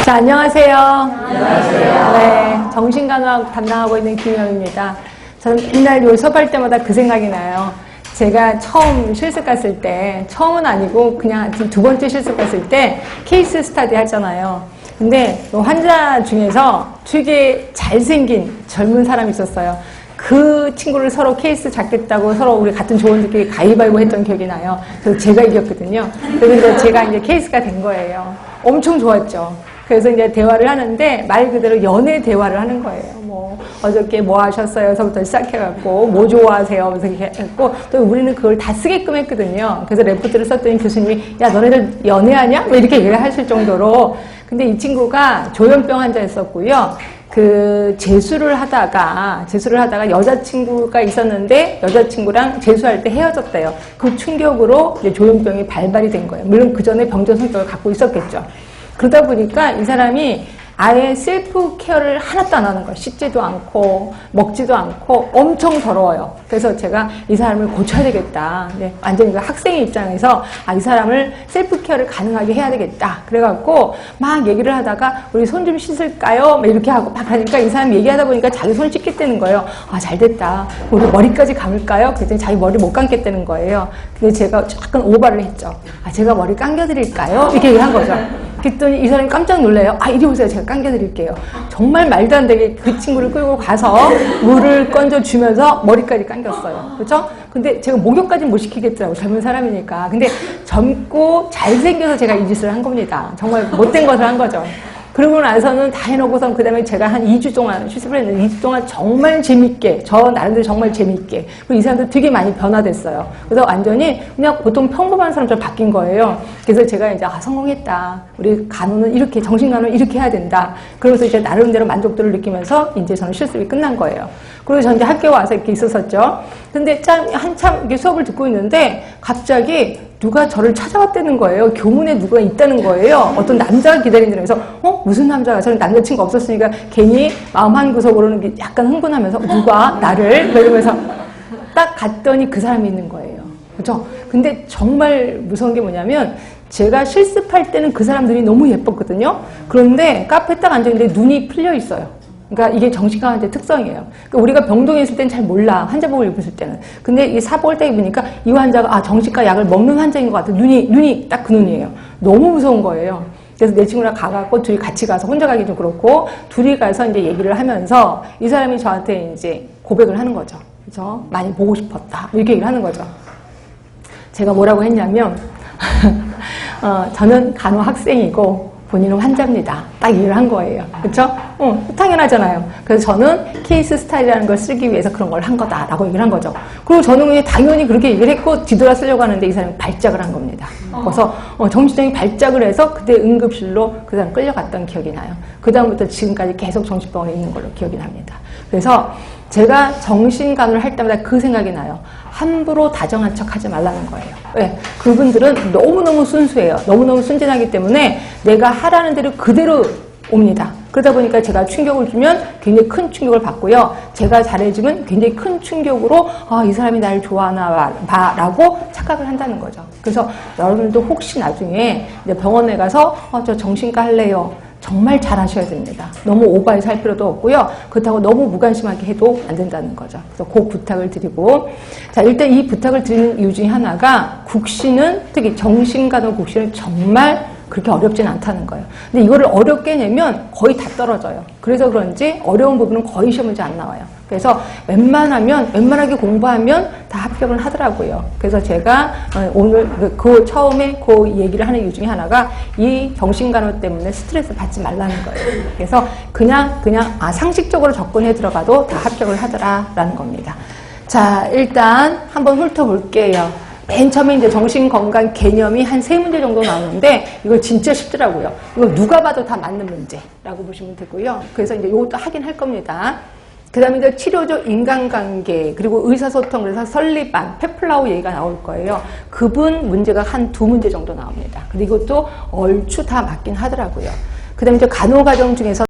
자, 안녕하세요. 안녕하세요. 네, 정신간호 담당하고 있는 김영입니다. 저는 맨날 요 수업할 때마다 그 생각이 나요. 제가 처음 실습 갔을 때, 처음은 아니고 그냥 두 번째 실습 갔을 때 케이스 스터디 하잖아요. 근데 환자 중에서 되게 잘생긴 젊은 사람이 있었어요. 그 친구를 서로 케이스 잡겠다고 서로 우리 같은 조원들끼리 가위바위보 했던 기억이 나요. 그래서 제가 이겼거든요. 그래서 제가 이제 케이스가 된 거예요. 엄청 좋았죠. 그래서 이제 대화를 하는데 말 그대로 연애 대화를 하는 거예요. 뭐 어저께 뭐 하셨어요?서부터 시작해갖고 뭐 좋아하세요? 그래서 이렇게 했고 또 우리는 그걸 다 쓰게끔 했거든요. 그래서 레포트를 썼더니 교수님이 야 너네들 연애하냐? 뭐 이렇게 얘기를 하실 정도로. 근데 이 친구가 조현병 환자였었고요. 그 재수를 하다가 여자친구가 있었는데 여자친구랑 재수할 때 헤어졌대요. 그 충격으로 이제 조현병이 발발이 된 거예요. 물론 그 전에 병정 성격을 갖고 있었겠죠. 그러다 보니까 이 사람이 아예 셀프 케어를 하나도 안 하는 거예요. 씻지도 않고 먹지도 않고 엄청 더러워요. 그래서 제가 이 사람을 고쳐야 되겠다. 네, 완전히 그 학생의 입장에서 이 사람을 셀프 케어를 가능하게 해야 되겠다. 그래갖고 막 얘기를 하다가 우리 손 좀 씻을까요? 이렇게 하고 막 하니까 이 사람이 얘기하다 보니까 자기 손 씻겠다는 거예요. 잘 됐다. 우리 머리까지 감을까요? 그랬더니 자기 머리 못 감겠다는 거예요. 근데 제가 약간 오바를 했죠. 제가 머리 감겨드릴까요? 이렇게 얘기한 거죠. 그랬더니 이 사람이 깜짝 놀래요. 이리 오세요. 제가 감겨드릴게요. 정말 말도 안 되게 그 친구를 끌고 가서 물을 건져주면서 머리까지 감겼어요. 그렇죠? 근데 제가 목욕까지는 못 시키겠더라고요. 젊은 사람이니까. 근데 젊고 잘생겨서 제가 이 짓을 한 겁니다. 정말 못된 것을 한 거죠. 그러고 나서는 다 해놓고선 그 다음에 제가 한 2주 동안 실습을 했는데 2주 동안 정말 재밌게 저 나름대로 정말 재밌게 그리고 이 사람도 되게 많이 변화됐어요. 그래서 완전히 그냥 보통 평범한 사람처럼 바뀐 거예요. 그래서 제가 이제 성공했다. 우리 간호는 이렇게 정신간호는 이렇게 해야 된다. 그러면서 이제 나름대로 만족도를 느끼면서 이제 저는 실습이 끝난 거예요. 그리고 전 이제 학교에 와서 이렇게 있었었죠. 근데 한참 이렇게 수업을 듣고 있는데 갑자기 누가 저를 찾아왔다는 거예요. 교문에 누가 있다는 거예요. 어떤 남자가 기다린다면서 무슨 남자가 저는 남자친구 없었으니까 괜히 마음 한구석으로는 약간 흥분하면서 누가 나를 이러면서 딱 갔더니 그 사람이 있는 거예요. 그렇죠? 근데 정말 무서운 게 뭐냐면 제가 실습할 때는 그 사람들이 너무 예뻤거든요. 그런데 카페에 딱 앉아있는데 눈이 풀려 있어요. 그러니까 이게 정신과 환자의 특성이에요. 그러니까 우리가 병동에 있을 때는 잘 몰라. 환자복을 입었을 때는. 근데 이 사복을 딱 입으니까 이 환자가 정신과 약을 먹는 환자인 것 같아. 눈이 딱 그 눈이에요. 너무 무서운 거예요. 그래서 내 친구랑 가갖고 둘이 같이 가서 혼자 가기 좀 그렇고 둘이 가서 이제 얘기를 하면서 이 사람이 저한테 이제 고백을 하는 거죠. 그죠? 많이 보고 싶었다. 이렇게 얘기를 하는 거죠. 제가 뭐라고 했냐면 저는 간호 학생이고 본인은 환자입니다. 딱 얘기를 한 거예요. 그렇죠? 당연하잖아요. 그래서 저는 케이스 스타일이라는 걸 쓰기 위해서 그런 걸 한 거다라고 얘기를 한 거죠. 그리고 저는 당연히 그렇게 얘기를 했고 뒤돌아 쓰려고 하는데 이 사람이 발작을 한 겁니다. 그래서 정신적인 발작을 해서 그때 응급실로 그 사람 끌려갔던 기억이 나요. 그 다음부터 지금까지 계속 정신병원에 있는 걸로 기억이 납니다. 그래서 제가 정신간호를 할 때마다 그 생각이 나요. 함부로 다정한 척 하지 말라는 거예요. 왜? 그분들은 너무너무 순수해요. 너무너무 순진하기 때문에 내가 하라는 대로 그대로 옵니다. 그러다 보니까 제가 충격을 주면 굉장히 큰 충격을 받고요. 제가 잘해주면 굉장히 큰 충격으로 이 사람이 나를 좋아하나 봐 라고 착각을 한다는 거죠. 그래서 여러분들도 혹시 나중에 이제 병원에 가서 저 정신과 할래요. 정말 잘 하셔야 됩니다. 너무 오버해서 할 필요도 없고요. 그렇다고 너무 무관심하게 해도 안 된다는 거죠. 그래서 그 부탁을 드리고 자 일단 이 부탁을 드리는 이유 중에 하나가 국시는 특히 정신간호 국시는 정말 그렇게 어렵진 않다는 거예요. 근데 이거를 어렵게 내면 거의 다 떨어져요. 그래서 그런지 어려운 부분은 거의 시험 문제 안 나와요. 그래서 웬만하게 공부하면 다 합격을 하더라고요. 그래서 제가 오늘 처음에 그 얘기를 하는 이유 중에 하나가 이 정신간호 때문에 스트레스 받지 말라는 거예요. 그래서 그냥 상식적으로 접근해 들어가도 다 합격을 하더라라는 겁니다. 자, 일단 한번 훑어볼게요. 맨 처음에 이제 정신건강 개념이 한 3문제 정도 나오는데 이거 진짜 쉽더라고요. 이거 누가 봐도 다 맞는 문제라고 보시면 되고요. 그래서 이제 이것도 하긴 할 겁니다. 그 다음에 이제 치료적 인간관계, 그리고 의사소통, 그래서 설리반, 페플라우 얘기가 나올 거예요. 그분 문제가 한 2문제 정도 나옵니다. 그리고 또 얼추 다 맞긴 하더라고요. 그 다음에 이제 간호과정 중에서